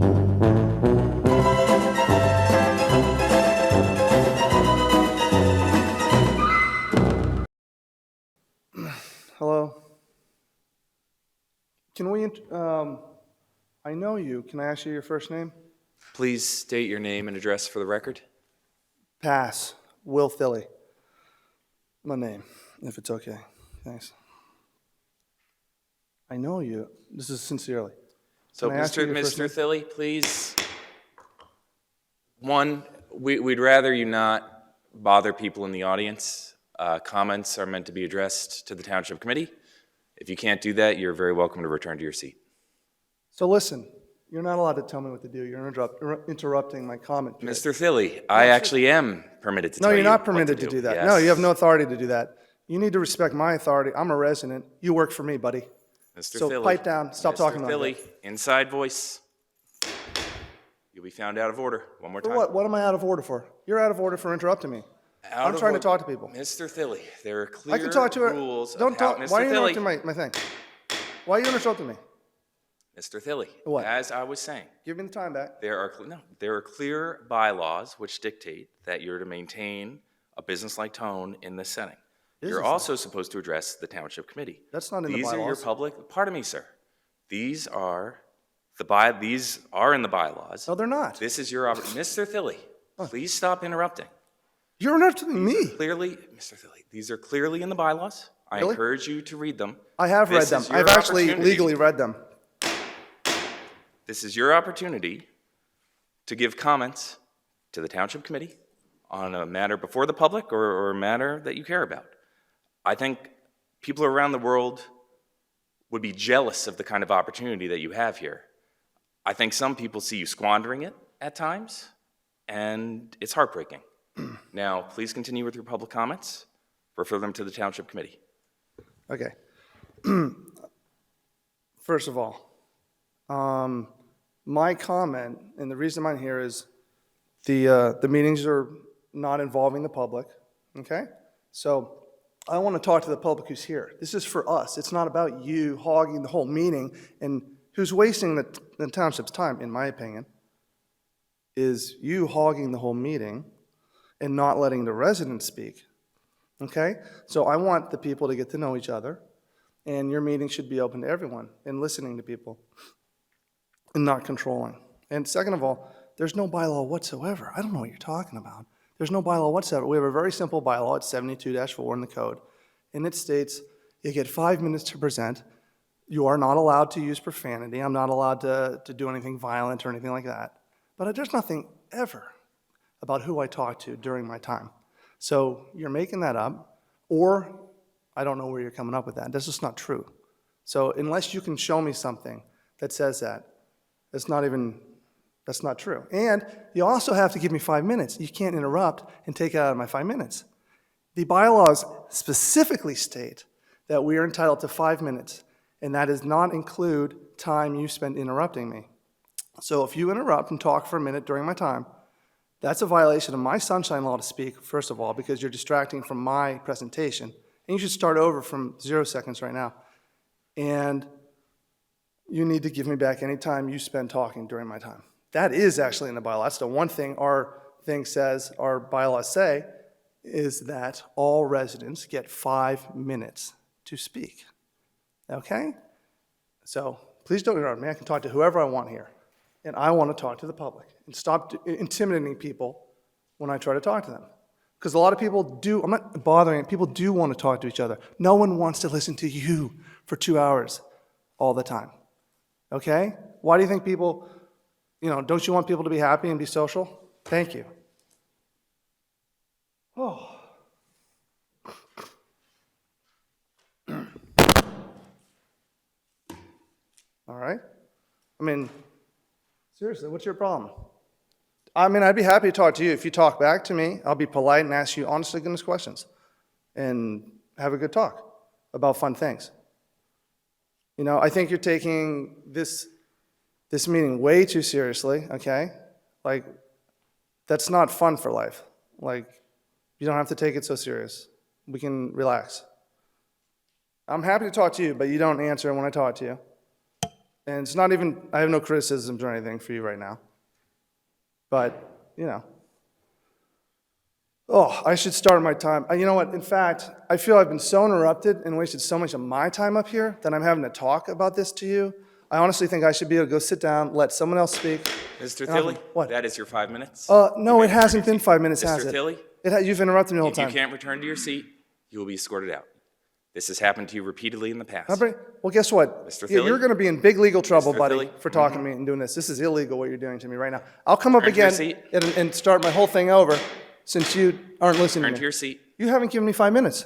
Hello. Can we, I know you. Can I ask you your first name? Please state your name and address for the record. Pass. Will Philly. My name, if it's okay. Thanks. I know you. This is sincerely. So, Can I ask you your first Mr. name? Thilly, please. One, we'd rather you not bother people in the audience. Comments are meant to be addressed to the Township Committee. If you can't do that, you're very welcome to return to your seat. So listen, you're not allowed to tell me what to do. You're interrupting my comment period. Mr. Thilly, I actually am permitted to tell No, you you're not what permitted to do. do that. Yes. No, you have no authority to do that. You need to respect my authority. I'm a resident. You work for me, buddy. Mr. So Thilly, pipe down. Stop talking Mr. about Thilly, that. inside voice. You'll be found out of order. One more For time. what? What am I out of order for? You're out of order for interrupting me. I'm trying to talk to people. Mr. Thilly, there are clear I can talk to her. rules Don't of how talk. Mr. Why are you Thilly, interrupting my thing? Why are you interrupting me? Mr. Thilly, What? as I was saying, Give me the time back. there are clear bylaws which dictate that you're to maintain a business-like tone in this setting. You're Business-like? also supposed to address the Township Committee. That's not in the These are your bylaws. public, pardon me, sir. These are in the bylaws. No, they're not. This is your opportunity. Mr. Thilly, please stop interrupting. You're interrupting me. Clearly, Mr. Thilly, these are clearly in the bylaws. I Really? encourage you to read them. I have read This them. is your I've actually opportunity. legally read them. This is your opportunity to give comments to the Township Committee on a matter before the public or a matter that you care about. I think people around the world would be jealous of the kind of opportunity that you have here. I think some people see you squandering it at times, and it's heartbreaking. Now, please continue with your public comments. Refer them to the Township Committee. Okay. First of all, my comment, and the reason I'm here is the meetings are not involving the public, okay? So I want to talk to the public who's here. This is for us. It's not about you hogging the whole meeting, and who's wasting the township's time, in my opinion, is you hogging the whole meeting and not letting the residents speak, okay? So I want the people to get to know each other, and your meeting should be open to everyone and listening to people and not controlling. And second of all, there's no bylaw whatsoever. I don't know what you're talking about. There's no bylaw whatsoever. We have a very simple bylaw. It's 72-4 in the code, and it states you get 5 minutes to present. You are not allowed to use profanity. I'm not allowed to do anything violent or anything like that. But there's nothing ever about who I talk to during my time. So you're making that up, or I don't know where you're coming up with that. That's just not true. So unless you can show me something that says that, that's not true. And you also have to give me 5 minutes. You can't interrupt and take it out of my 5 minutes. The bylaws specifically state that we are entitled to 5 minutes, and that does not include time you spend interrupting me. So if you interrupt and talk for a minute during my time, that's a violation of my sunshine law to speak, first of all, because you're distracting from my presentation. And you should start over from 0 seconds right now. And you need to give me back any time you spend talking during my time. That is actually in the bylaw. That's the one thing our bylaws say, is that all residents get 5 minutes to speak. Okay? So please don't interrupt me. I can talk to whoever I want here. And I want to talk to the public. And stop intimidating people when I try to talk to them. Because a lot of people do, I'm not bothering, people do want to talk to each other. No one wants to listen to you for 2 hours all the time. Okay? Why do you think people, don't you want people to be happy and be social? Thank you. Oh. All right? Seriously, what's your problem? I'd be happy to talk to you. If you talk back to me, I'll be polite and ask you honest to goodness questions and have a good talk about fun things. I think you're taking this meeting way too seriously, okay? That's not fun for life. You don't have to take it so serious. We can relax. I'm happy to talk to you, but you don't answer when I talk to you. And it's not even, I have no criticisms or anything for you right now. But, you know. Oh, I should start my time. You know what? In fact, I feel I've been so interrupted and wasted so much of my time up here that I'm having to talk about this to you. I honestly think I should be able to go sit down, let someone else speak. Mr. And I'll- Thilly, What? that is your 5 minutes. No, it hasn't been 5 minutes, has Mr. it? Tilley? You've interrupted me the whole If you time. can't return to your seat, you will be escorted out. This has happened to you repeatedly in the past. Well, guess what? Mr. Yeah, Thilly? you're going to be in big legal trouble, Mr. buddy, Thilly? for talking to me and doing this. This is illegal what you're doing to me right now. I'll come up Turn to your again seat. and start my whole thing over since you aren't listening Turn to to me. your seat. You haven't given me 5 minutes.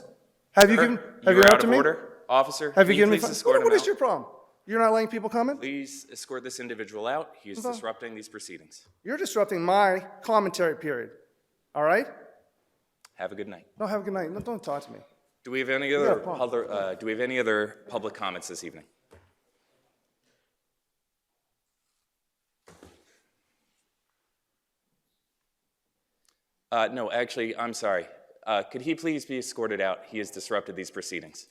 Have you Sir, given? Have you are out interrupted of me? order. Officer, Have can you given me? please escort him What is out? your problem? You're not letting people come in? Please escort this individual out. He is disrupting these proceedings. You're disrupting my commentary period. All right? Have a good night. No, have a good night. No, don't talk to me. Do we have any got a other problem. do we have any other public comments this evening? No, actually, I'm sorry. Could he please be escorted out? He has disrupted these proceedings.